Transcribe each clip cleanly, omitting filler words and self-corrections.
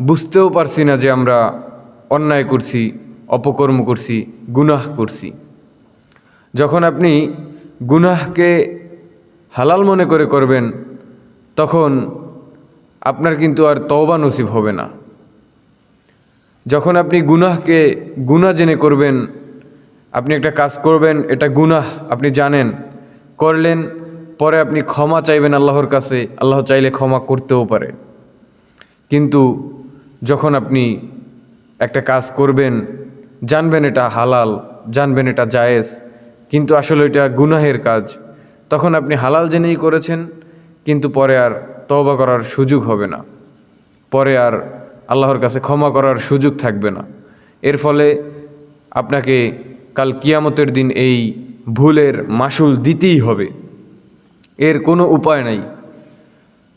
বুঝতেও পারছি না যে আমরা অন্যায় করছি, অপকর্ম করছি, গুনাহ করছি। যখন আপনি গুনাহকে হালাল মনে করে করবেন, তখন আপনার কিন্তু আর তওবা নসিব হবে না। যখন আপনি গুনাহকে গুনাহ জেনে করবেন, আপনি একটা কাজ করবেন, এটা গুনাহ আপনি জানেন, করলেন, পরে আপনি ক্ষমা চাইবেন আল্লাহর কাছে, আল্লাহ চাইলে ক্ষমা করতেও পারে। কিন্তু যখন আপনি একটা কাজ করবেন, জানবেন এটা হালাল, জানবেন এটা জায়েজ, কিন্তু আসলে এটা গুনাহের কাজ, তখন আপনি হালাল জেনেই করেছেন, কিন্তু পরে আর তওবা করার সুযোগ হবে না, পরে আর আল্লাহর কাছে ক্ষমা করার সুযোগ থাকবে না। এর ফলে আপনাকে কাল কিয়ামতের দিন এই ভুলের মাসুল দিতেই হবে, এর কোনো উপায় নাই।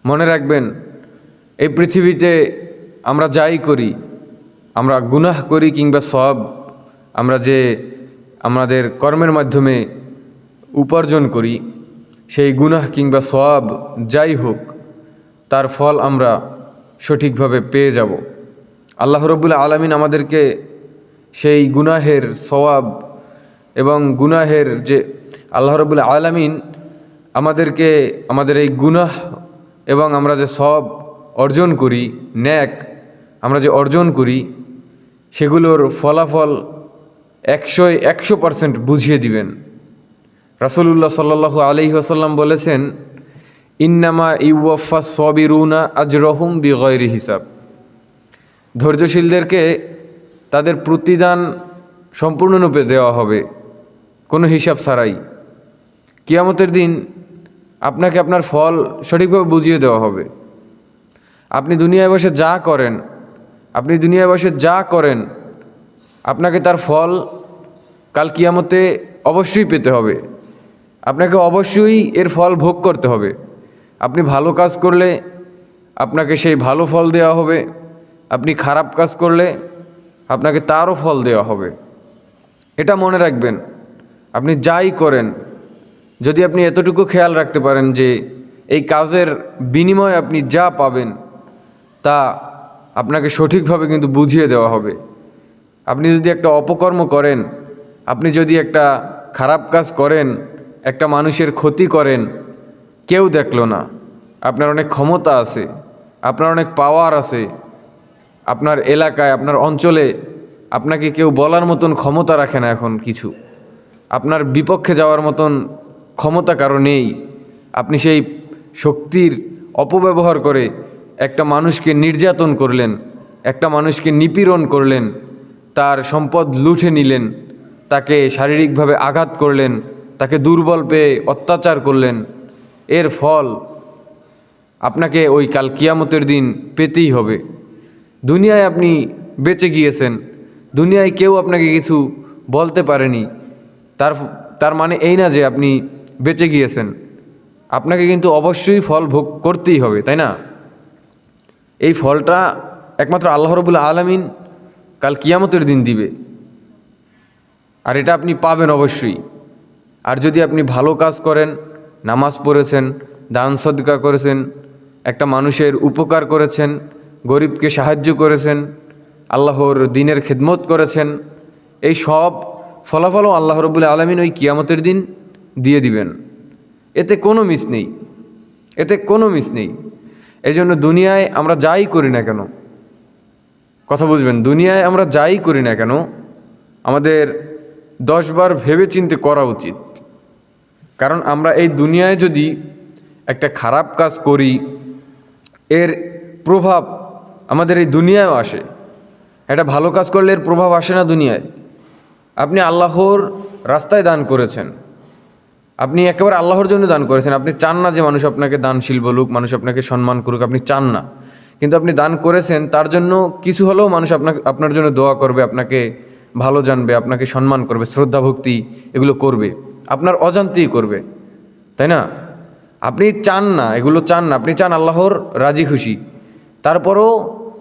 মনে রাখবেন, এই পৃথিবীতে আমরা যাই করি, আমরা গুনাহ করি কিংবা সওয়াব, আমরা যে আমাদের কর্মের মাধ্যমে উপার্জন করি, সেই গুনাহ কিংবা সওয়াব যাই হোক, তার ফল আমরা সঠিকভাবে পেয়ে যাব। আল্লাহ রাব্বুল আলামিন আমাদেরকে সেই গুনাহের সওয়াব এবং গুনাহের যে আল্লাহ রাব্বুল আলামিন আমাদেরকে আমাদের এই গুনাহ এবং আমরা যে সওয়াব অর্জন করি, নেক আমরা যে অর্জন করি, সেগুলোর ফলাফল 100% বুঝিয়ে দিবেন। রাসূলুল্লাহ সাল্লাল্লাহু আলাইহি ওয়াসাল্লাম বলেছেন, ইন্নামা ইউওয়াফাস সাবিরুনা আজরহুম বিগয়রি হিসাব। ধৈর্যশীলদেরকে তাদের প্রতিদান সম্পূর্ণরূপে দেওয়া হবে, কোনো হিসাব ছাড়াই। কিয়ামতের দিন আপনাকে আপনার ফল সঠিকভাবে বুঝিয়ে দেওয়া হবে। আপনি দুনিয়ায় বসে যা করেন, আপনাকে তার ফল কাল কিয়ামতে অবশ্যই পেতে হবে। আপনাকে অবশ্যই এর ফল ভোগ করতে হবে। আপনি ভালো কাজ করলে আপনাকে সেই ভালো ফল দেওয়া হবে, আপনি খারাপ কাজ করলে আপনাকে তারও ফল দেওয়া হবে। এটা মনে রাখবেন, আপনি যাই করেন, যদি আপনি এতটুকু খেয়াল রাখতে পারেন যে এই কাজের বিনিময়ে আপনি যা পাবেন তা আপনাকে সঠিকভাবে কিন্তু বুঝিয়ে দেওয়া হবে। আপনি যদি একটা অপকর্ম করেন, আপনি যদি একটা খারাপ কাজ করেন, একটা মানুষের ক্ষতি করেন, কেউ দেখলো না, আপনার অনেক ক্ষমতা আছে, আপনার অনেক পাওয়ার আছে, আপনার এলাকায় আপনার অঞ্চলে আপনাকে কেউ বলার মতন ক্ষমতা রাখে না, এখন কিছু আপনার বিপক্ষে যাওয়ার মতন ক্ষমতা কারো নেই। আপনি সেই শক্তির অপব্যবহার করে একটা মানুষকে নির্যাতন করলেন, একটা মানুষকে নিপীড়ন করলেন, তার সম্পদ লুঠে নিলেন, তাকে শারীরিকভাবে আঘাত করলেন, তাকে দুর্বল পেয়ে অত্যাচার করলেন। এর ফল আপনাকে ওই কাল কিয়ামতের দিন পেতেই হবে। দুনিয়ায় আপনি বেঁচে গিয়েছেন, দুনিয়ায় কেউ আপনাকে কিছু বলতে পারেনি, তার মানে এই না যে আপনি বেঁচে গিয়েছেন। আপনাকে কিন্তু অবশ্যই ফল ভোগ করতেই হবে, তাই না? এই ফলটা একমাত্র আল্লাহ রাব্বুল আলামিন কাল কিয়ামতের দিন দিবে, আর এটা আপনি পাবেন অবশ্যই। আর যদি আপনি ভালো কাজ করেন, নামাজ পড়েছেন, দান সদকা করেছেন, একটা মানুষের উপকার করেছেন, গরিবকে সাহায্য করেছেন, আল্লাহর দ্বীনের খিদমত করেছেন, এই সব ফলাফলও আল্লাহ রাব্বুল আলামিন ওই কিয়ামতের দিন দিয়ে দিবেন। এতে কোনো মিস নেই, এতে কোনো মিস নেই। এই জন্য দুনিয়ায় আমরা যাই করি না কেন, কথা বুঝবেন, দুনিয়ায় আমরা যাই করি না কেন আমাদের 10 বার ভেবে চিন্তে করা উচিত। কারণ আমরা এই দুনিয়ায় যদি একটা খারাপ কাজ করি, এর প্রভাব আমাদের এই দুনিয়ায়ও আসে। একটা ভালো কাজ করলে এর প্রভাব আসে না দুনিয়ায়? আপনি আল্লাহর রাস্তায় দান করেছেন, আপনি একেবারে আল্লাহর জন্য দান করেছেন, আপনি চান না যে মানুষ আপনাকে দানশীল বলুক, মানুষ আপনাকে সম্মান করুক, আপনি চান না, কিন্তু আপনি দান করেছেন, তার জন্য কিছু হলেও মানুষ আপনার জন্য দোয়া করবে, আপনাকে ভালো জানবে, আপনাকে সম্মান করবে, শ্রদ্ধা ভক্তি এগুলো করবে, আপনার অজান্তেই করবে, তাই না? আপনি চান না, এগুলো চান না, আপনি চান আল্লাহর রাজি খুশি, তারপরও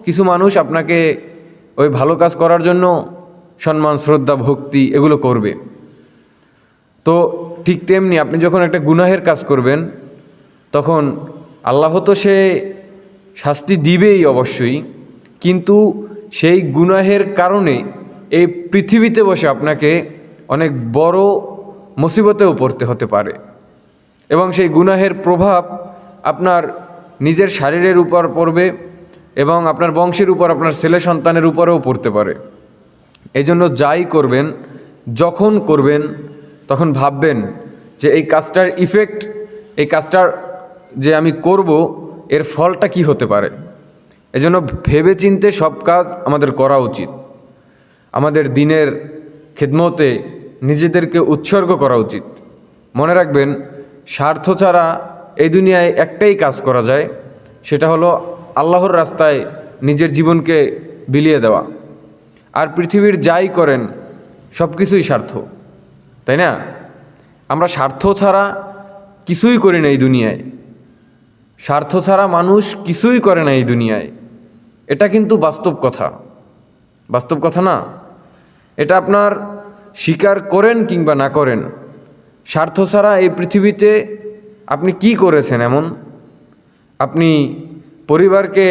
কিছু মানুষ আপনাকে ওই ভালো কাজ করার জন্য সম্মান, শ্রদ্ধা, ভক্তি এগুলো করবে। তো ঠিক তেমনি আপনি যখন একটা গুনাহের কাজ করবেন, তখন আল্লাহ তো সে শাস্তি দিবেই অবশ্যই, কিন্তু সেই গুনাহের কারণে এই পৃথিবীতে বসে আপনাকে অনেক বড় মুসিবতেও পড়তে হতে পারে, এবং সেই গুনাহের প্রভাব আপনার নিজের শরীরের উপর পড়বে এবং আপনার বংশের উপর, আপনার ছেলে সন্তানের উপরেও পড়তে পারে। এই জন্য যাই করবেন, যখন করবেন, তখন ভাববেন যে এই কাজটার ইফেক্ট, এই কাজটার যে আমি করব এর ফলটা কি হতে পারে। এজন্য ভেবেচিন্তে সব কাজ আমাদের করা উচিত। আমাদের দিনের খেদমতে নিজেদেরকে উৎসর্গ করা উচিত। মনে রাখবেন, স্বার্থ ছাড়া এই দুনিয়ায় একটাই কাজ করা যায়, সেটা হলো আল্লাহর রাস্তায় নিজের জীবনকে বিলিয়ে দেওয়া। আর পৃথিবীর যাই করেন সব কিছুই স্বার্থ, তাই না? আমরা স্বার্থ ছাড়া কিছুই করি না এই দুনিয়ায়। স্বার্থ ছাড়া মানুষ কিছুই করে না এই দুনিয়ায়। এটা কিন্তু বাস্তব কথা, বাস্তব কথা না? এটা আপনার স্বীকার করেন কিংবা না করেন, স্বার্থ ছাড়া এই পৃথিবীতে আপনি কি করেছেন এমন? আপনি পরিবারকে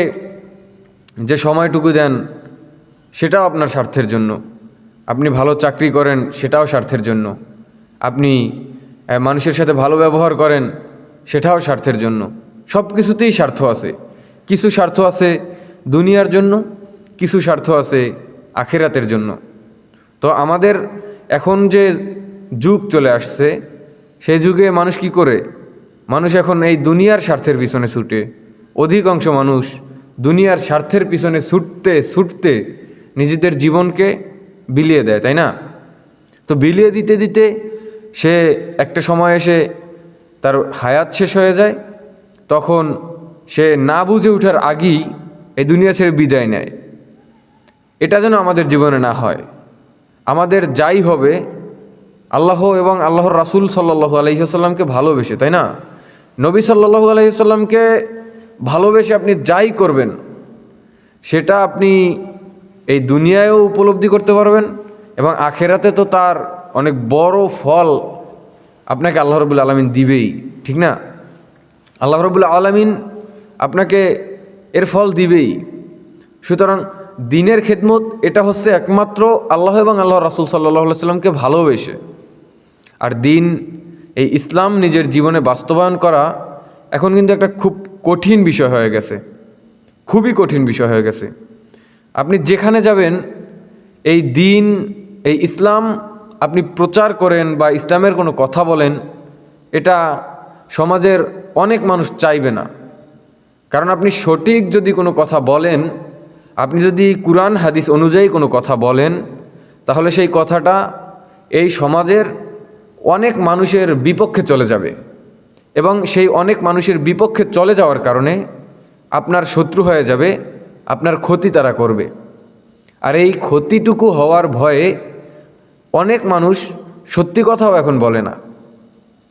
যে সময়টুকু দেন সেটাও আপনার স্বার্থের জন্য। আপনি ভালো চাকরি করেন সেটাও স্বার্থের জন্য। আপনি মানুষের সাথে ভালো ব্যবহার করেন সেটাও স্বার্থের জন্য। সব কিছুতেই স্বার্থ আছে। কিছু স্বার্থ আছে দুনিয়ার জন্য, কিছু স্বার্থ আছে আখিরাতের জন্য। তো আমাদের এখন যে যুগ চলে আসছে, সেই যুগে মানুষ কি করে? মানুষ এখন এই দুনিয়ার স্বার্থের পিছনে ছুটে। অধিকাংশ মানুষ দুনিয়ার স্বার্থের পিছনে ছুটতে ছুটতে নিজেদের জীবনকে বিলিয়ে দেয়, তাই না? তো বিলিয়ে দিতে দিতে সে একটা সময় এসে তার হায়াত শেষ হয়ে যায়, তখন সে না বুঝে ওঠার আগেই এই দুনিয়া ছেড়ে বিদায় নেয়। এটা যেন আমাদের জীবনে না হয়। আমাদের যাই হবে আল্লাহ এবং আল্লাহর রাসূল সাল্লাল্লাহু আলাইহি ওয়াসাল্লামকে ভালোবেসে, তাই না? নবী সাল্লাল্লাহু আলাইহি ওয়াসাল্লামকে ভালোবেসে আপনি যাই করবেন সেটা আপনি এই দুনিয়ায়ও উপলব্ধি করতে পারবেন এবং আখেরাতে তো তার অনেক বড় ফল আপনাকে আল্লাহ রাব্বুল আলামিন দিবেই, ঠিক না? আল্লাহ রাব্বুল আলামিন আপনাকে এর ফল দিবেই। সুতরাং দিনের খেদমত এটা হচ্ছে একমাত্র আল্লাহ এবং আল্লাহ রাসূল সাল্লাল্লাহু আলাইহি ওয়াসাল্লামকে ভালোবেসে। আর দিন, এই ইসলাম নিজের জীবনে বাস্তবায়ন করা এখন কিন্তু একটা খুব কঠিন বিষয় হয়ে গেছে, খুবই কঠিন বিষয় হয়ে গেছে। আপনি যেখানে যাবেন এই দিন, এই ইসলাম আপনি প্রচার করেন বা ইসলামের কোনো কথা বলেন, এটা সমাজের অনেক মানুষ চাইবে না। কারণ আপনি সঠিক যদি কোনো কথা বলেন, আপনি যদি কুরআন হাদিস অনুযায়ী কোনো কথা বলেন, তাহলে সেই কথাটা এই সমাজের অনেক মানুষের বিপক্ষে চলে যাবে এবং সেই অনেক মানুষের বিপক্ষে চলে যাওয়ার কারণে আপনার শত্রু হয়ে যাবে, আপনার ক্ষতি তারা করবে। আর এই ক্ষতিটুকু হওয়ার ভয়ে অনেক মানুষ সত্যি কথাও এখন বলে না,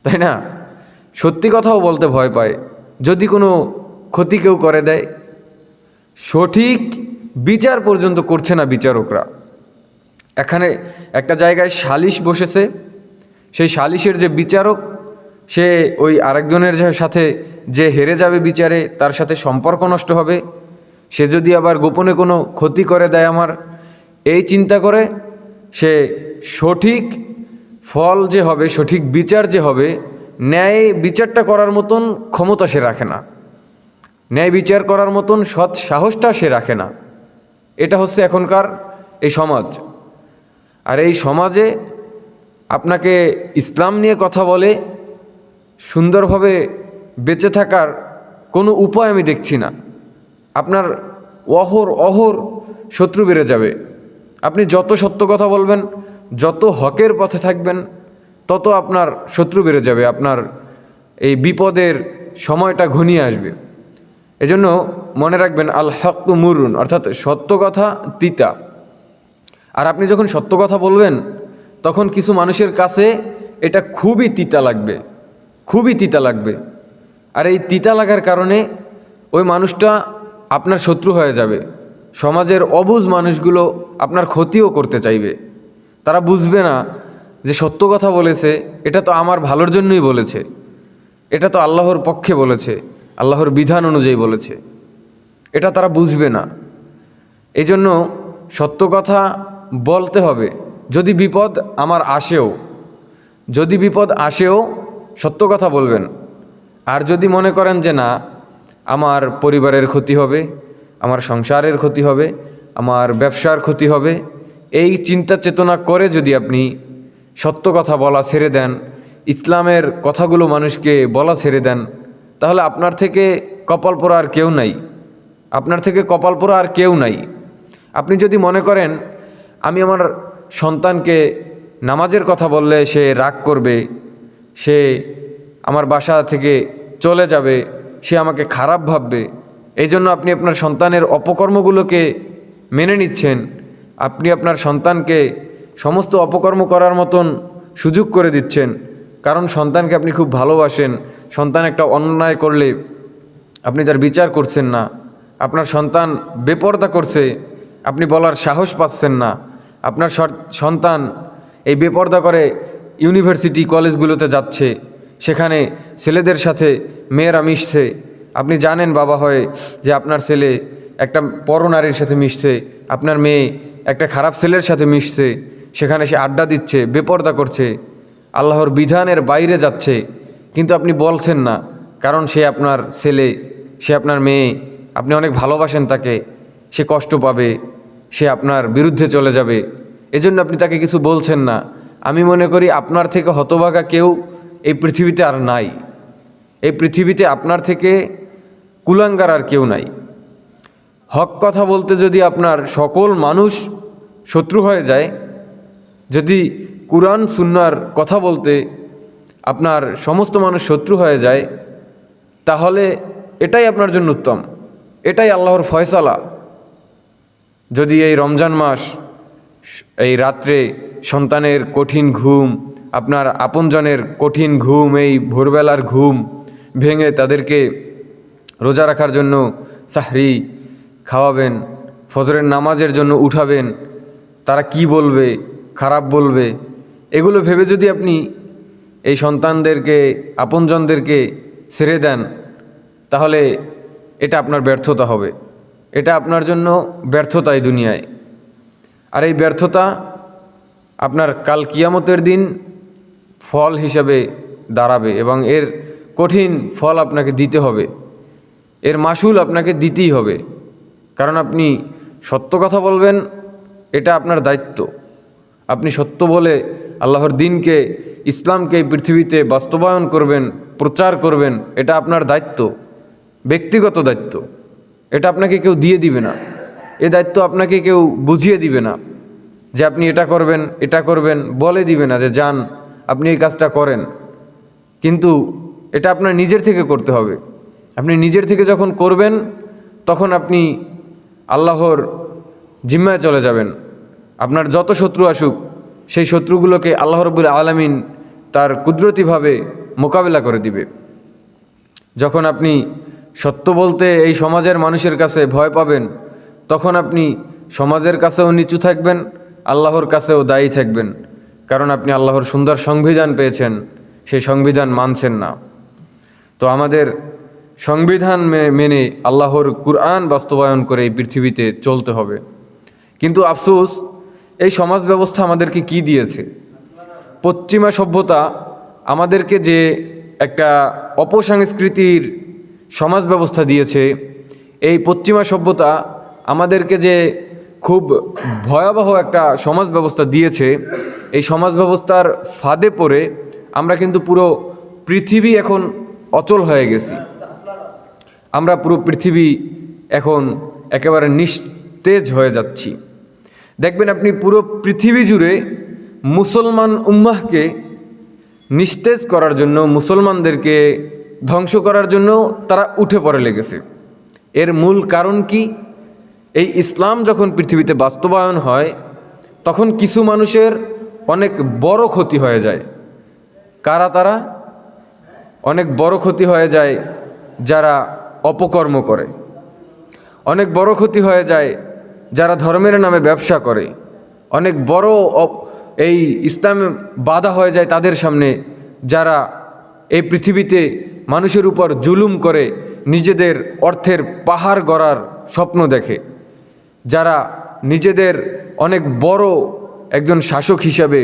তাই না? সত্যি কথাও বলতে ভয় পায় যদি কোনো ক্ষতি কেউ করে দেয়। সঠিক বিচার পর্যন্ত করছে না বিচারকরা। এখানে একটা জায়গায় সালিশ বসেছে, সেই সালিশের যে বিচারক, সে ওই আরেকজনের সাথে যে হেরে যাবে বিচারে, তার সাথে সম্পর্ক নষ্ট হবে, সে যদি আবার গোপনে কোনো ক্ষতি করে দেয় আমার, এই চিন্তা করে সে সঠিক ফল যে হবে, সঠিক বিচার যে হবে, ন্যায় বিচারটা করার মতন ক্ষমতা সে রাখে না, ন্যায় বিচার করার মতন সৎ সাহসটা সে রাখে না। এটা হচ্ছে এখনকার এই সমাজ। আর এই সমাজে আপনাকে ইসলাম নিয়ে কথা বলে সুন্দরভাবে বেঁচে থাকার কোনো উপায় আমি দেখছি না। আপনার অহর শত্রু বেড়ে যাবে। আপনি যত সত্য কথা বলবেন, যত হকের পথে থাকবেন, তত আপনার শত্রু বেড়ে যাবে, আপনার এই বিপদের সময়টা ঘনিয়ে আসবে। এজন্য মনে রাখবেন, আল হক মুরুন, অর্থাৎ সত্য কথা তিতা। আর আপনি যখন সত্য কথা বলবেন, তখন কিছু মানুষের কাছে এটা খুবই তিতা লাগবে, খুবই তিতা লাগবে। আর এই তিতা লাগার কারণে ওই মানুষটা আপনার শত্রু হয়ে যাবে। সমাজের অবুঝ মানুষগুলো আপনার ক্ষতিও করতে চাইবে। তারা বুঝবে না যে সত্য কথা বলেছে, এটা তো আমার ভালোর জন্যই বলেছে, এটা তো আল্লাহর পক্ষে বলেছে, আল্লাহর বিধান অনুযায়ী বলেছে, এটা তারা বুঝবে না। এই জন্য সত্য কথা বলতে হবে। যদি বিপদ আমার আসেও, যদি বিপদ আসেও সত্য কথা বলবেন। আর যদি মনে করেন যে না, আমার পরিবারের ক্ষতি হবে, আমার সংসারের ক্ষতি হবে, আমার ব্যবসার ক্ষতি হবে, এই চিন্তা চেতনা করে যদি আপনি সত্য কথা বলা ছেড়ে দেন, ইসলামের কথাগুলো মানুষকে বলা ছেড়ে দেন, তাহলে আপনার থেকে কপাল পোড়া আর কেউ নাই। আপনার থেকে কপাল পোড়া আর কেউ নাই। আপনি যদি মনে করেন আমি আমার সন্তানকে নামাজের কথা বললে সে রাগ করবে, সে আমার বাসা থেকে চলে যাবে, সে আমাকে খারাপ ভাববে, এই জন্য আপনি আপনার সন্তানের অপকর্মগুলোকে মেনে নিচ্ছেন, আপনি আপনার সন্তানকে সমস্ত অপকর্ম করার মতন সুযোগ করে দিচ্ছেন, কারণ সন্তানকে আপনি খুব ভালোবাসেন। সন্তান একটা অন্যায় করলে আপনি তার বিচার করছেন না, আপনার সন্তান বেপরদা করছে, আপনি বলার সাহস পাচ্ছেন না। আপনার সন্তান এই বেপরদা করে ইউনিভার্সিটি কলেজগুলোতে যাচ্ছে, সেখানে ছেলেদের সাথে মেয়েরা মিশছে, আপনি জানেন বাবা হয়ে যে আপনার ছেলে একটা পরনারীর সাথে মিশছে, আপনার মেয়ে একটা খারাপ ছেলের সাথে মিশছে, সেখানে সে আড্ডা দিচ্ছে, বেপরদা করছে, আল্লাহর বিধানের বাইরে যাচ্ছে, কিন্তু আপনি বলছেন না, কারণ সে আপনার ছেলে, সে আপনার মেয়ে, আপনি অনেক ভালোবাসেন তাকে, সে কষ্ট পাবে, সে আপনার বিরুদ্ধে চলে যাবে, এজন্য আপনি তাকে কিছু বলছেন না। আমি মনে করি আপনার থেকে হতভাগা কেউ এই পৃথিবীতে আর নাই। এই পৃথিবীতে আপনার থেকে কুলাঙ্গার আর কেউ নাই। হক কথা বলতে যদি আপনার সকল মানুষ শত্রু হয়ে যায়, যদি কুরআন সুন্নাহর কথা বলতে আপনার সমস্ত মানুষ শত্রু হয়ে যায়, তাহলে এটাই আপনার জন্য উত্তম, এটাই আল্লাহর ফয়সালা। যদি এই রমজান মাস, এই রাত্রে সন্তানের কঠিন ঘুম, আপনার আপনজনের কঠিন ঘুম, এই ভোরবেলার ঘুম ভেঙে তাদেরকে রোজা রাখার জন্য সাহরি খাওয়াবেন, ফজরের নামাজের জন্য উঠাবেন, তারা কি বলবে, খারাপ বলবে, এগুলো ভেবে যদি আপনি এই সন্তানদেরকে, আপনজনদেরকে ছেড়ে দেন, তাহলে এটা আপনার ব্যর্থতা হবে। এটা আপনার জন্য ব্যর্থতা এই দুনিয়ায়। আর এই ব্যর্থতা আপনার কাল কিয়ামতের দিন ফল হিসাবে দাঁড়াবে, এবং এর কঠিন ফল আপনাকে দিতে হবে, এর মাসুল আপনাকে দিতেই হবে। কারণ আপনি সত্য কথা বলবেন, এটা আপনার দায়িত্ব। আপনি সত্য বলে আল্লাহর দিনকে, ইসলামকে এই পৃথিবীতে বাস্তবায়ন করবেন, প্রচার করবেন, এটা আপনার দায়িত্ব, ব্যক্তিগত দায়িত্ব। এটা আপনাকে কেউ দিয়ে দিবে না, এ দায়িত্ব আপনাকে কেউ বুঝিয়ে দিবে না যে আপনি এটা করবেন, এটা করবেন, বলে দিবে না যে যান আপনি এই কাজটা করেন। কিন্তু এটা আপনার নিজের থেকে করতে হবে। আপনি নিজের থেকে যখন করবেন, তখন আপনি আল্লাহর জিম্মায় চলে যাবেন। আপনার যত শত্রু আসুক, সেই শত্রুগুলোকে আল্লাহ রাব্বুল আলামিন তার কুদরতিভাবে মোকাবেলা করে দিবে। যখন আপনি সত্য বলতে এই সমাজের মানুষের কাছে ভয় পাবেন, তখন আপনি সমাজের কাছেও নিচু থাকবেন, আল্লাহর কাছেও দায়ী থাকবেন, কারণ আপনি আল্লাহর সুন্দর সংবিধান পেয়েছেন, সেই সংবিধান মানছেন না। তো আমাদের সংবিধান মেনে আল্লাহর কুরআন বাস্তবায়ন করে এই পৃথিবীতে চলতে হবে। কিন্তু আফসোস, এই সমাজ ব্যবস্থা আমাদেরকে কি দিয়েছে? পশ্চিমা সভ্যতা আমাদেরকে যে একটা অপসংস্কৃতির সমাজ ব্যবস্থা দিয়েছে, এই পশ্চিমা সভ্যতা আমাদেরকে যে খুব ভয়াবহ একটা সমাজ ব্যবস্থা দিয়েছে, এই সমাজ ব্যবস্থার ফাঁদে পড়ে আমরা কিন্তু পুরো পৃথিবী এখন অচল হয়ে গেছি। আমরা পুরো পৃথিবী এখন একেবারে নিস্তেজ হয়ে যাচ্ছি। দেখবেন আপনি পুরো পৃথিবী জুড়ে মুসলমান উম্মাহকে নিস্তেজ করার জন্য, মুসলমানদেরকে ধ্বংস করার জন্য তারা উঠে পড়ে লেগেছে। এর মূল কারণ কি? এই ইসলাম যখন পৃথিবীতে বাস্তবায়ন হয়, তখন কিছু মানুষের অনেক বড় ক্ষতি হয়ে যায়। কারা তারা? অনেক বড় ক্ষতি হয়ে যায় যারা অপকর্ম করে, অনেক বড় ক্ষতি হয়ে যায় যারা ধর্মের নামে ব্যবসা করে, অনেক বড় এই ইসলাম বাধা হয়ে যায় তাদের সামনে যারা এই পৃথিবীতে মানুষের উপর জুলুম করে নিজেদের অর্থের পাহাড় গড়ার স্বপ্ন দেখে। যারা নিজেদের অনেক বড় একজন শাসক হিসাবে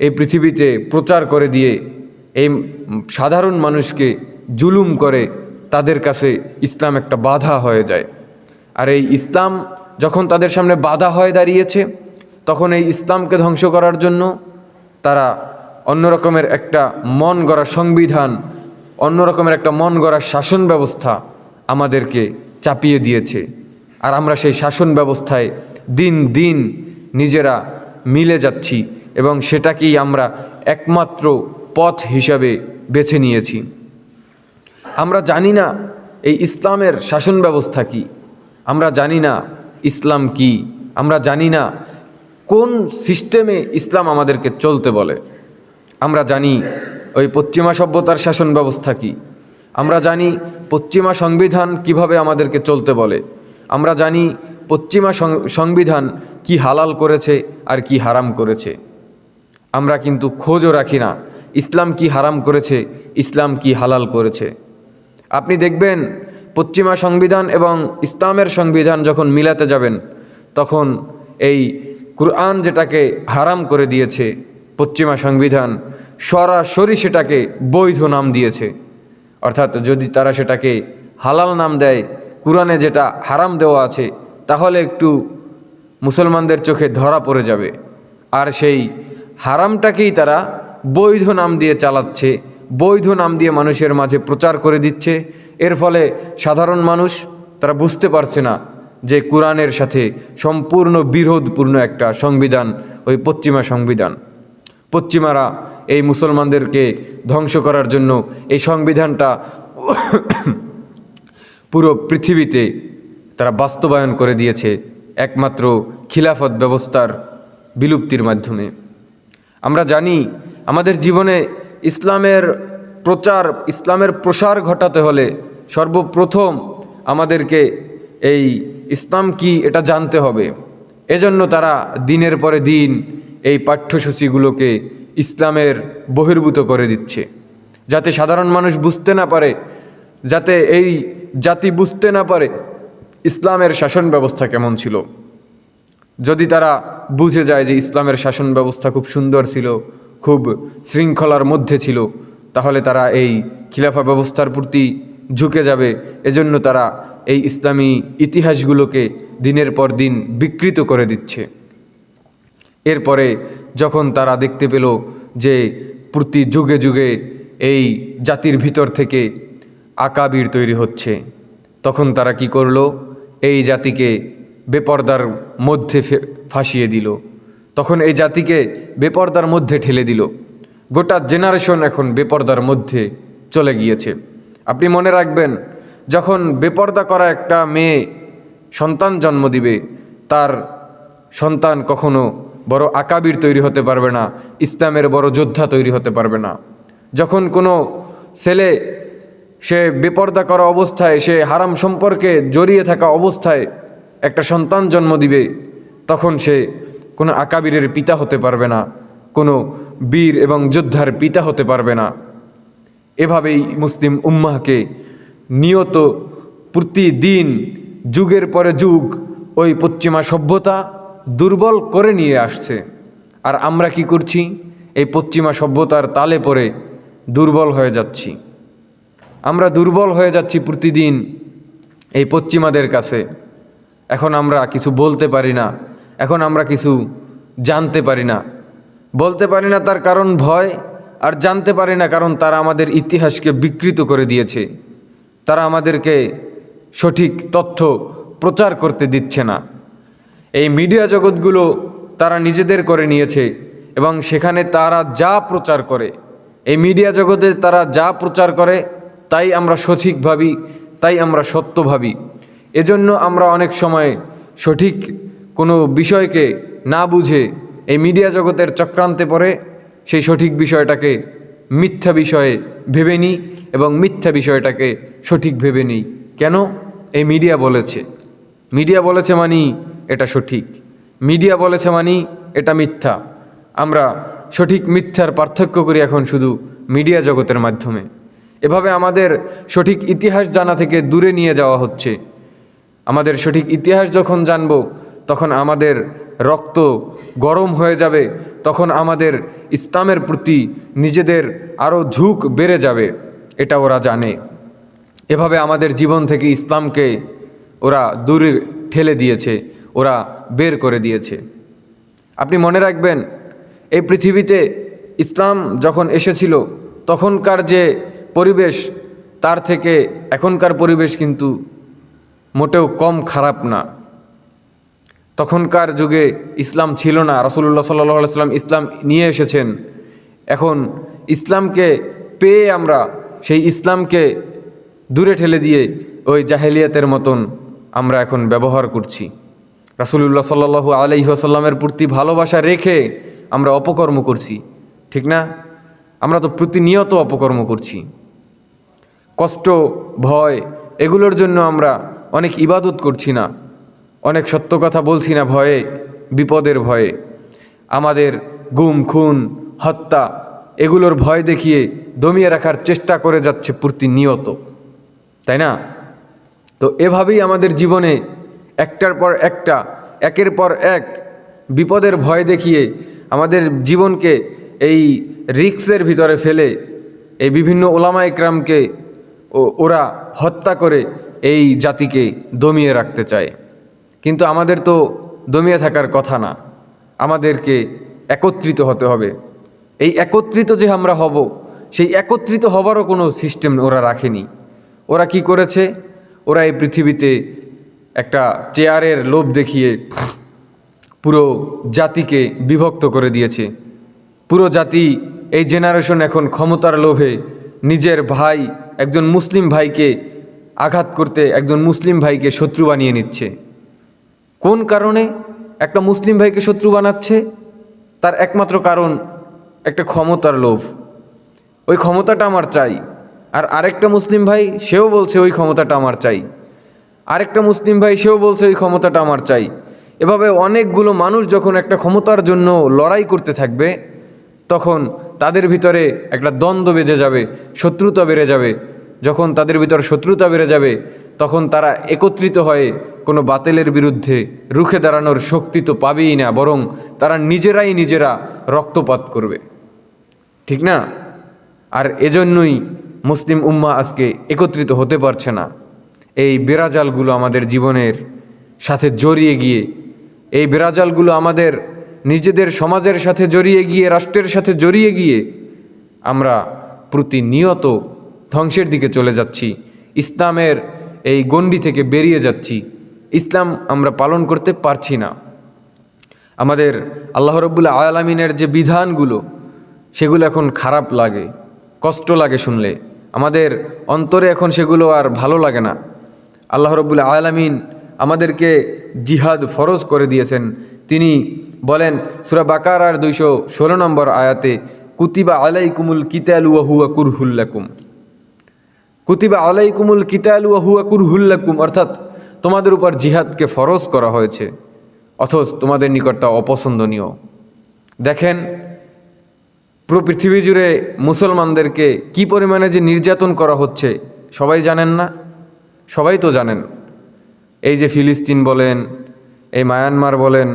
এই পৃথিবীতে প্রচার করে দিয়ে এই সাধারণ মানুষকে জুলুম করে, তাদের কাছে ইসলাম একটা বাধা হয়ে যায়। আর এই ইসলাম যখন তাদের সামনে বাধা হয়ে দাঁড়িয়েছে, তখন এই ইসলামকে ধ্বংস করার জন্য তারা অন্যরকমের একটা মন গড়া সংবিধান, অন্যরকমের একটা মন গড়া শাসন ব্যবস্থা আমাদেরকে চাপিয়ে দিয়েছে। আর আমরা সেই শাসন ব্যবস্থায় দিন দিন নিজেরা মিলে যাচ্ছি এবং সেটাকেই আমরা একমাত্র পথ হিসাবে বেছে নিয়েছি। আমরা জানি না এই ইসলামের শাসন ব্যবস্থা কি, আমরা জানি না ইসলাম কি, আমরা জানি না কোন সিস্টেমে ইসলাম আমাদেরকে চলতে বলে। আমরা জানি ওই পশ্চিমা সভ্যতার শাসন ব্যবস্থা কি, আমরা জানি পশ্চিমা সংবিধান কিভাবে আমাদেরকে চলতে বলে, আমরা জানি পশ্চিমা সংবিধান কি হালাল করেছে আর কি হারাম করেছে। আমরা কিন্তু খোঁজও রাখি না ইসলাম কি হারাম করেছে, ইসলাম কি হালাল করেছে। আপনি দেখবেন পশ্চিমা সংবিধান এবং ইসলামের সংবিধান যখন মিলাতে যাবেন, তখন এই কুরআন যেটাকে হারাম করে দিয়েছে পশ্চিমা সংবিধান সরাসরি সেটাকে বৈধ নাম দিয়েছে। অর্থাৎ যদি তারা সেটাকে হালাল নাম দেয়, কুরআনে যেটা হারাম দেওয়া আছে, তাহলে একটু মুসলমানদের চোখে ধরা পড়ে যাবে। আর সেই হারামটাকেই তারা বৈধ নাম দিয়ে চালাচ্ছে, বৈধ নাম দিয়ে মানুষের মাঝে প্রচার করে দিচ্ছে। এর ফলে সাধারণ মানুষ তারা বুঝতে পারছে না যে কুরআনের সাথে সম্পূর্ণ বিরোধপূর্ণ একটা সংবিধান ওই পশ্চিমা সংবিধান। পশ্চিমারা এই মুসলমানদেরকে ধ্বংস করার জন্য এই সংবিধানটা পুরো পৃথিবীতে তারা বাস্তবায়ন করে দিয়েছে একমাত্র খিলাফত ব্যবস্থার বিলুপ্তির মাধ্যমে। আমরা জানি আমাদের জীবনে ইসলামের প্রসার ঘটাতে হলে সর্বপ্রথম আমাদেরকে এই ইসলাম কি এটা জানতে হবে। এজন্য তারা দিনের পরে দিন এই পাঠ্যসূচিগুলোকে ইসলামের বহির্ভূত করে দিচ্ছে, যাতে সাধারণ মানুষ বুঝতে না পারে, যাতে এই জাতি বুঝতে না পারে ইসলামের শাসন ব্যবস্থা কেমন ছিল। যদি তারা বুঝে যায় যে ইসলামের শাসন ব্যবস্থা খুব সুন্দর ছিল, খুব শৃঙ্খলার মধ্যে ছিল, তাহলে তারা এই খিলাফা ব্যবস্থার প্রতি ঝুঁকে যাবে। এজন্য তারা এই ইসলামী ইতিহাসগুলোকে দিনের পর দিন বিকৃত করে দিচ্ছে। এরপরে যখন তারা দেখতে পেল যে প্রতি যুগে যুগে এই জাতির ভিতর থেকে আকাবির তৈরি হচ্ছে, তখন তারা কি করলো, এই জাতিকে বেপরদার মধ্যে ফাঁসিয়ে দিল। তখন এই জাতিকে বেপরদার মধ্যে ঠেলে দিল। গোটা জেনারেশন এখন বেপরদার মধ্যে চলে গিয়েছে। আপনি মনে রাখবেন, যখন বেপরদা করা একটা মেয়ে সন্তান জন্ম দিবে, তার সন্তান কখনো বড় আকাবির তৈরি হতে পারবে না, ইসলামের বড় যোদ্ধা তৈরি হতে পারবে না। যখন কোনো ছেলে সে বেপরদা করা অবস্থায়, সে হারাম সম্পর্কে জড়িয়ে থাকা অবস্থায় একটা সন্তান জন্ম দিবে, তখন সে কোনো আকাবিরের পিতা হতে পারবে না, কোনো বীর এবং যোদ্ধার পিতা হতে পারবে না। এভাবেই মুসলিম উম্মাহকে নিয়ত প্রতিদিন যুগের পরে যুগ ওই পশ্চিমা সভ্যতা দুর্বল করে নিয়ে আসছে। আর আমরা কি করছি, এই পশ্চিমা সভ্যতার তালে পড়ে দুর্বল হয়ে যাচ্ছি। আমরা দুর্বল হয়ে যাচ্ছি প্রতিদিন এই পশ্চিমাদের কাছে। এখন আমরা কিছু বলতে পারি না, এখন আমরা কিছু জানতে পারি না। বলতে পারি না তার কারণ ভয়, আর জানতে পারি না কারণ তারা আমাদের ইতিহাসকে বিকৃত করে দিয়েছে। তারা আমাদেরকে সঠিক তথ্য প্রচার করতে দিচ্ছে না। এই মিডিয়া জগৎগুলো তারা নিজেদের করে নিয়েছে এবং সেখানে তারা যা প্রচার করে, এই মিডিয়া জগতে তারা যা প্রচার করে তাই আমরা সঠিক ভাবি, তাই আমরা সত্য ভাবি। এজন্য আমরা অনেক সময় সঠিক কোনো বিষয়কে না বুঝে এই মিডিয়া জগতের চক্রান্তে পড়ে সেই সঠিক বিষয়টাকে মিথ্যা বিষয়ে ভেবে নিই এবং মিথ্যা বিষয়টাকে সঠিক ভেবে নিই। কেন? এই মিডিয়া বলেছে, মিডিয়া বলেছে মানি এটা সঠিক, মিডিয়া বলেছে মানি এটা মিথ্যা। আমরা সঠিক মিথ্যার পার্থক্য করি এখন শুধু মিডিয়া জগতের মাধ্যমে। এভাবে আমাদের সঠিক ইতিহাস জানা থেকে দূরে নিয়ে যাওয়া হচ্ছে। আমাদের সঠিক ইতিহাস যখন জানব, তখন আমাদের রক্ত গরম হয়ে যাবে, তখন আমাদের ইসলামের প্রতি নিজেদের আরও ঝোঁক বেড়ে যাবে, এটা ওরা জানে। এভাবে আমাদের জীবন থেকে ইসলামকে ওরা দূরে ঠেলে দিয়েছে, ওরা বের করে দিয়েছে। আপনি মনে রাখবেন, এই পৃথিবীতে ইসলাম যখন এসেছিল তখনকার যে পরিবেশ, তার থেকে এখনকার পরিবেশ কিন্তু মোটেও কম খারাপ না। তখনকার যুগে ইসলাম ছিল না, রাসূলুল্লাহ সাল্লাল্লাহু আলাইহি ওয়াসাল্লাম ইসলাম নিয়ে এসেছেন। এখন ইসলামকে পেয়ে আমরা সেই ইসলামকে দূরে ঠেলে দিয়ে ওই জাহেলিয়াতের মতন আমরা এখন ব্যবহার করছি। রাসূলুল্লাহ সাল্লাল্লাহু আলাইহি ওয়াসাল্লামের প্রতি ভালোবাসা রেখে আমরা অপকর্ম করছি, ঠিক না? আমরা তো প্রতিনিয়ত অপকর্ম করছি। কষ্ট, ভয়, এগুলোর জন্য আমরা অনেক ইবাদত করছি না, অনেক সত্য কথা বলছি না ভয়ে, বিপদের ভয়ে। আমাদের গুম, খুন, হত্যা এগুলোর ভয় দেখিয়ে দমিয়ে রাখার চেষ্টা করে যাচ্ছে প্রতিনিয়ত, তাই না? তো এভাবেই আমাদের জীবনে একটার পর একটা, একের পর এক বিপদের ভয় দেখিয়ে আমাদের জীবনকে এই রিস্কের ভিতরে ফেলে এই বিভিন্ন ওলামা ইকরামকে ওরা হত্যা করে এই জাতিকে দমিয়ে রাখতে চায়। কিন্তু আমাদের তো দমিয়ে থাকার কথা না, আমাদেরকে একত্রিত হতে হবে। এই একত্রিত যে আমরা হব, সেই একত্রিত হবারও কোনো সিস্টেম ওরা রাখেনি। ওরা কি করেছে? ওরা এই পৃথিবীতে একটা চেয়ারের লোভ দেখিয়ে পুরো জাতিকে বিভক্ত করে দিয়েছে। পুরো জাতি, এই জেনারেশন এখন ক্ষমতার লোভে নিজের ভাই, একজন মুসলিম ভাইকে আঘাত করতে একজন মুসলিম ভাইকে শত্রু বানিয়ে নিচ্ছে। কোন কারণে একটা মুসলিম ভাইকে শত্রু বানাচ্ছে? তার একমাত্র কারণ একটা ক্ষমতার লোভ। ওই ক্ষমতাটা আমার চাই। আর আরেকটা মুসলিম ভাই, সেও বলছে ওই ক্ষমতাটা আমার চাই। আরেকটা মুসলিম ভাই, সেও বলছে ওই ক্ষমতাটা আমার চাই। এভাবে অনেকগুলো মানুষ যখন একটা ক্ষমতার জন্য লড়াই করতে থাকবে, তখন তাদের ভিতরে একটা দ্বন্দ্ব বেজে যাবে, শত্রুতা বেড়ে যাবে। যখন তাদের ভিতর শত্রুতা বেড়ে যাবে, তখন তারা একত্রিত হয়ে কোনো বাতিলের বিরুদ্ধে রুখে দাঁড়ানোর শক্তি তো পাবেই না, বরং তারা নিজেরা রক্তপাত করবে, ঠিক না? আর এজন্যই মুসলিম উম্মাহ আজকে একত্রিত হতে পারছে না। এই বেড়াজালগুলো আমাদের জীবনের সাথে জড়িয়ে গিয়ে, এই বেড়াজালগুলো আমাদের নিজেদের সমাজের সাথে জড়িয়ে গিয়ে, রাষ্ট্রের সাথে জড়িয়ে গিয়ে আমরা প্রতিনিয়ত ধ্বংসের দিকে চলে যাচ্ছি। ইসলামের এই গণ্ডি থেকে বেরিয়ে যাচ্ছি। ইসলাম আমরা পালন করতে পারছি না। আমাদের আল্লাহ রাব্বুল আলামিনের যে বিধানগুলো, সেগুলো এখন খারাপ লাগে, কষ্ট লাগে শুনলে। আমাদের অন্তরে এখন সেগুলো আর ভালো লাগে না। আল্লাহ রাব্বুল আলামিন আমাদেরকে জিহাদ ফরজ করে দিয়েছেন। তিনি বলেন সূরা বাকারার 216 নম্বর আয়াতে, কুতিবা আলাইকুমুল কিতালু ওয়া হুয়া কুরহুল লাকুম। কুতিবা আলাইকুমুল কিতালু ওয়া হুয়া কুরহুল লাকুম, অর্থাৎ তোমাদের উপর জিহাদকে ফরজ করা হয়েছে, অথচ তোমাদের নিকট তা অপছন্দনীয়। দেখেন, পুরো পৃথিবী জুড়ে মুসলমানদেরকে কি পরিমাণে যে নির্যাতন করা হচ্ছে সবাই জানেন না? সবাই তো জানেন। এই যে ফিলিস্তিন বলেন, এই মায়ানমার বলেন,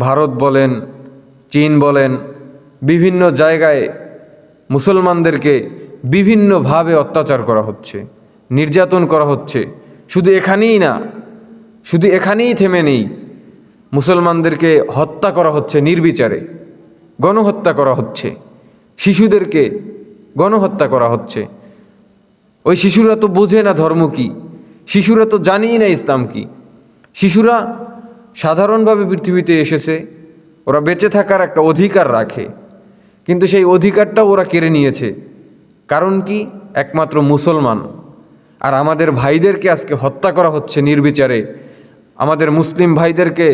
ভারত বলেন, চীন বলেন, বিভিন্ন জায়গায় মুসলমানদেরকে বিভিন্নভাবে অত্যাচার করা হচ্ছে, নির্যাতন করা হচ্ছে। শুধু এখানেই না, শুধু এখানেই থেমে নেই, মুসলমানদেরকে হত্যা করা হচ্ছে নির্বিচারে, গণহত্যা করা হচ্ছে, শিশুদেরকে গণহত্যা করা হচ্ছে। ওই শিশুরা তো বোঝে না ধর্ম কি, শিশুরা তো জানেই না ইসলাম কি। শিশুরা সাধারণভাবে পৃথিবীতে এসেছে, ওরা বেঁচে থাকার একটা অধিকার রাখে, কিন্তু সেই অধিকারটাও ওরা কেড়ে নিয়েছে। কারণ কি? একমাত্র মুসলমান। আর আমাদের ভাইদেরকে আজকে হত্যা করা হচ্ছে নির্বিচারে, আমাদের মুসলিম ভাইদেরকে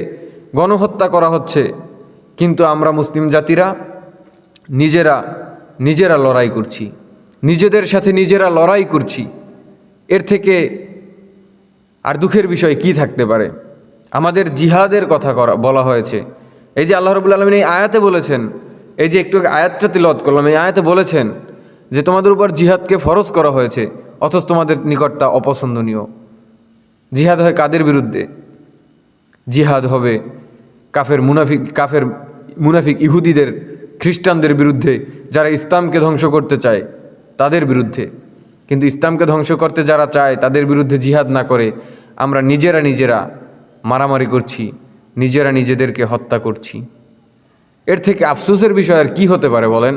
গণহত্যা করা হচ্ছে, কিন্তু আমরা মুসলিম জাতিরা নিজেরা লড়াই করছি, নিজেদের সাথে নিজেরা লড়াই করছি। এর থেকে আর দুঃখের বিষয় কি থাকতে পারে? আমাদের জিহাদের কথা বলা হয়েছে। এই যে আল্লাহ রাব্বুল আলামিন এই আয়াতে বলেছেন, এই যে একটু আয়াতটা তিলাওয়াত করলাম, এই আয়াতে বলেছেন যে তোমাদের উপর জিহাদকে ফরজ করা হয়েছে, অথচ তোমাদের নিকট তা অপছন্দনীয়। জিহাদ হয় কাদের বিরুদ্ধে? জিহাদ হবে কাফের মুনাফিক ইহুদিদের, খ্রিস্টানদের বিরুদ্ধে, যারা ইসলামকে ধ্বংস করতে চায় তাদের বিরুদ্ধে। কিন্তু ইসলামকে ধ্বংস করতে যারা চায় তাদের বিরুদ্ধে জিহাদ না করে আমরা নিজেরা মারামারি করছি, নিজেদেরকে হত্যা করছি। এর থেকে আফসোসের বিষয় আর কি হতে পারে বলেন?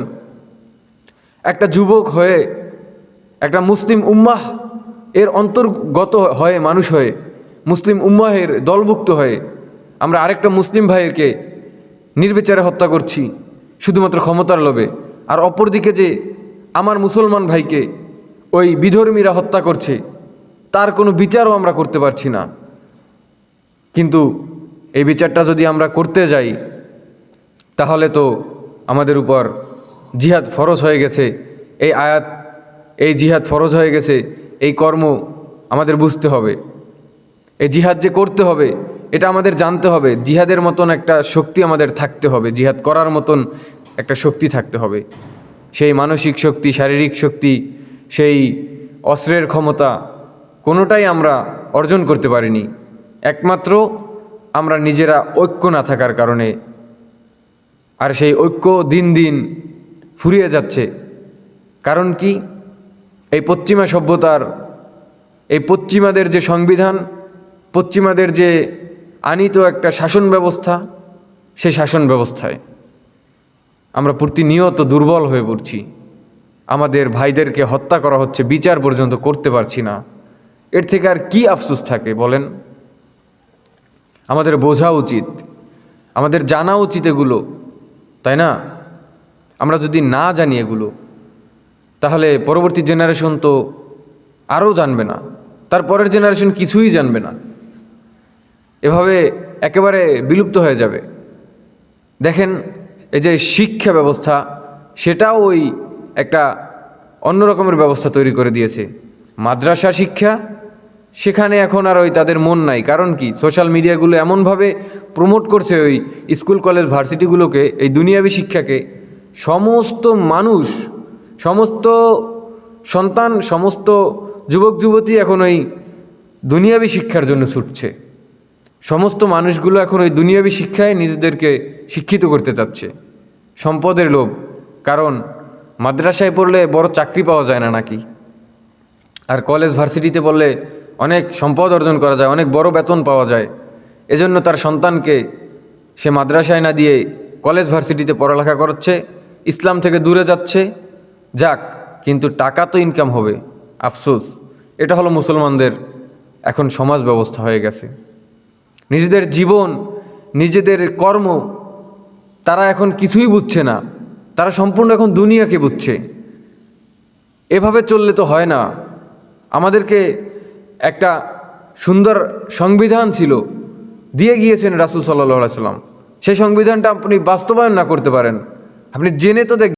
একটা যুবক হয়ে, একটা মুসলিম উম্মাহ এর অন্তর্গত হয়ে, মানুষ হয়ে, মুসলিম উম্মাহের দলভুক্ত হয়ে আমরা আরেকটা মুসলিম ভাইকে নির্বিচারে হত্যা করছি শুধুমাত্র ক্ষমতার লোভে। আর অপরদিকে যে আমার মুসলমান ভাইকে ওই বিধর্মীরা হত্যা করছে তার কোনো বিচারও আমরা করতে পারছি না। কিন্তু এই বিচারটা যদি আমরা করতে যাই তাহলে তো আমাদের উপর জিহাদ ফরজ হয়ে গেছে। এই জিহাদ ফরজ হয়ে গেছে, এই কর্ম আমাদের বুঝতে হবে। এই জিহাদ যে করতে হবে এটা আমাদের জানতে হবে। জিহাদের মতন একটা শক্তি আমাদের থাকতে হবে, জিহাদ করার মতন একটা শক্তি থাকতে হবে। সেই মানসিক শক্তি, শারীরিক শক্তি, সেই অস্ত্রের ক্ষমতা কোনোটাই আমরা অর্জন করতে পারিনি, একমাত্র আমরা নিজেরা ঐক্য না থাকার কারণে। আর সেই ঐক্য দিন দিন ফুরিয়ে যাচ্ছে। কারণ কি? এই পশ্চিমা সভ্যতার, এই পশ্চিমাদের যে সংবিধান, পশ্চিমাদের যে আনিত একটা শাসন ব্যবস্থা, সেই শাসন ব্যবস্থায় আমরা প্রতিনিয়ত দুর্বল হয়ে পড়ছি। আমাদের ভাইদেরকে হত্যা করা হচ্ছে, বিচার পর্যন্ত করতে পারছি না। এর থেকে আর কি আফসোস থাকে বলেন? আমাদের বোঝা উচিত, আমাদের জানা উচিত এগুলো, তাই না? আমরা যদি না জানি এগুলো তাহলে পরবর্তী জেনারেশন তো আরও জানবে না, তার পরের জেনারেশন কিছুই জানবে না, এভাবে একেবারে বিলুপ্ত হয়ে যাবে। দেখেন এই যে শিক্ষা ব্যবস্থা, সেটাও ওই একটা অন্য রকমের ব্যবস্থা তৈরি করে দিয়েছে। মাদ্রাসা শিক্ষা, সেখানে এখন আর ওই তাদের মন নাই। কারণ কি? সোশ্যাল মিডিয়াগুলো এমনভাবে প্রমোট করছে ওই স্কুল কলেজ ভার্সিটিগুলোকে, এই দুনিয়াবি শিক্ষাকে। সমস্ত মানুষ, সমস্ত সন্তান, সমস্ত যুবক যুবতী এখন ওই দুনিয়াবি শিক্ষার জন্য ছুটছে। সমস্ত মানুষগুলো এখন ওই দুনিয়াবি শিক্ষায় নিজেদেরকে শিক্ষিত করতে চাচ্ছে। সম্পদের লোভ। কারণ মাদ্রাসায় পড়লে বড় চাকরি পাওয়া যায় না নাকি, আর কলেজ ভার্সিটিতে পড়লে অনেক সম্পদ অর্জন করা যায়, অনেক বড় বেতন পাওয়া যায়। এজন্য তার সন্তানকে সে মাদ্রাসায় না দিয়ে কলেজ ভার্সিটিতে পড়ালেখা করাচ্ছে, ইসলাম থেকে দূরে যাচ্ছে। যাক, কিন্তু টাকা তো ইনকাম হবে। আফসোস, এটা হলো মুসলমানদের এখন সমাজ ব্যবস্থা হয়ে গেছে। নিজেদের জীবন, নিজেদের কর্ম তারা এখন কিছুই বুঝছে না, তারা সম্পূর্ণ এখন দুনিয়াকে বুঝছে। এভাবে চললে তো হয় না। আমাদেরকে একটা সুন্দর সংবিধান ছিল, দিয়ে গিয়েছেন রাসূল সাল্লাল্লাহু আলাইহি ওয়াসাল্লাম। সেই সংবিধানটা আপনি বাস্তবায়ন না করতে পারেন, আপনি জেনে তো